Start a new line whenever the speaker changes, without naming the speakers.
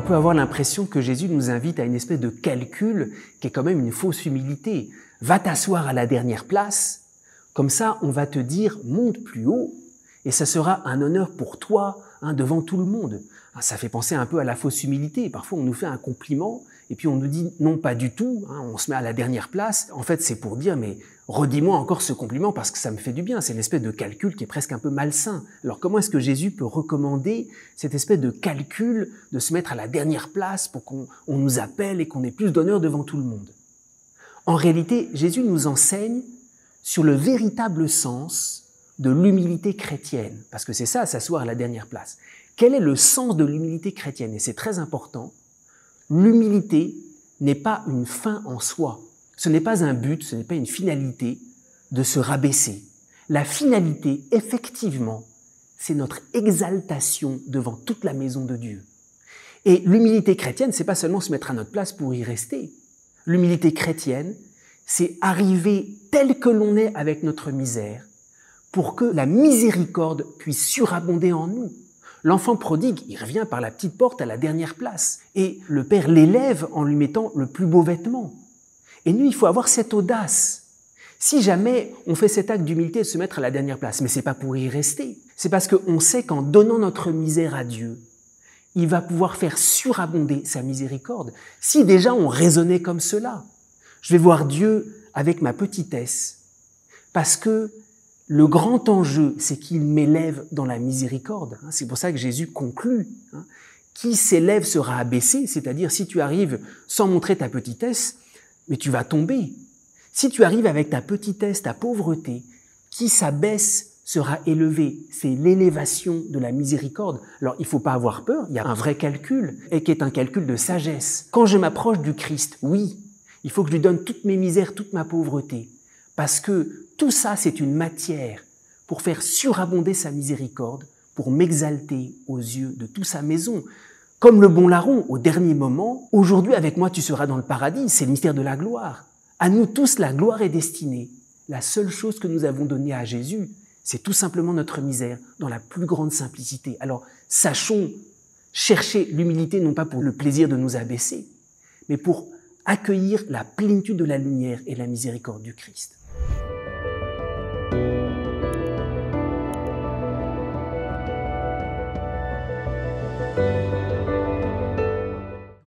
peut avoir l'impression que Jésus nous invite à une espèce de calcul qui est quand même une fausse humilité. Va t'asseoir à la dernière place, comme ça on va te dire monte plus haut et ça sera un honneur pour toi devant tout le monde. Ça fait penser un peu à la fausse humilité. Parfois on nous fait un compliment et puis on nous dit non pas du tout, on se met à la dernière place. En fait c'est pour dire mais redis-moi encore ce compliment parce que ça me fait du bien. C'est une espèce de calcul qui est presque un peu malsain. Alors comment est-ce que Jésus peut recommander cette espèce de calcul de se mettre à la dernière place pour qu'on nous appelle et qu'on ait plus d'honneur devant tout le monde? En réalité, Jésus nous enseigne sur le véritable sens de l'humilité chrétienne, parce que c'est ça, s'asseoir à la dernière place. Quel est le sens de l'humilité chrétienne? Et c'est très important. L'humilité n'est pas une fin en soi. Ce n'est pas un but, ce n'est pas une finalité de se rabaisser. La finalité, effectivement, c'est notre exaltation devant toute la maison de Dieu. Et l'humilité chrétienne, c'est pas seulement se mettre à notre place pour y rester. L'humilité chrétienne, c'est arriver tel que l'on est avec notre misère pour que la miséricorde puisse surabonder en nous. L'enfant prodigue, il revient par la petite porte à la dernière place et le Père l'élève en lui mettant le plus beau vêtement. Et nous, il faut avoir cette audace. Si jamais on fait cet acte d'humilité de se mettre à la dernière place, mais c'est pas pour y rester, c'est parce qu'on sait qu'en donnant notre misère à Dieu, il va pouvoir faire surabonder sa miséricorde. Si déjà on raisonnait comme cela, je vais voir Dieu avec ma petitesse, parce que le grand enjeu, c'est qu'il m'élève dans la miséricorde. C'est pour ça que Jésus conclut. Qui s'élève sera abaissé, c'est-à-dire si tu arrives sans montrer ta petitesse, mais tu vas tomber. Si tu arrives avec ta petitesse, ta pauvreté, qui s'abaisse sera élevé. C'est l'élévation de la miséricorde. Alors, il ne faut pas avoir peur, il y a un vrai calcul, et qui est un calcul de sagesse. Quand je m'approche du Christ, oui, il faut que je lui donne toutes mes misères, toute ma pauvreté, parce que tout ça, c'est une matière pour faire surabonder sa miséricorde, pour m'exalter aux yeux de toute sa maison. Comme le bon larron, au dernier moment, aujourd'hui avec moi tu seras dans le paradis, c'est le mystère de la gloire. À nous tous, la gloire est destinée. La seule chose que nous avons donnée à Jésus, c'est tout simplement notre misère, dans la plus grande simplicité. Alors, sachons chercher l'humilité, non pas pour le plaisir de nous abaisser, mais pour accueillir la plénitude de la lumière et la miséricorde du Christ.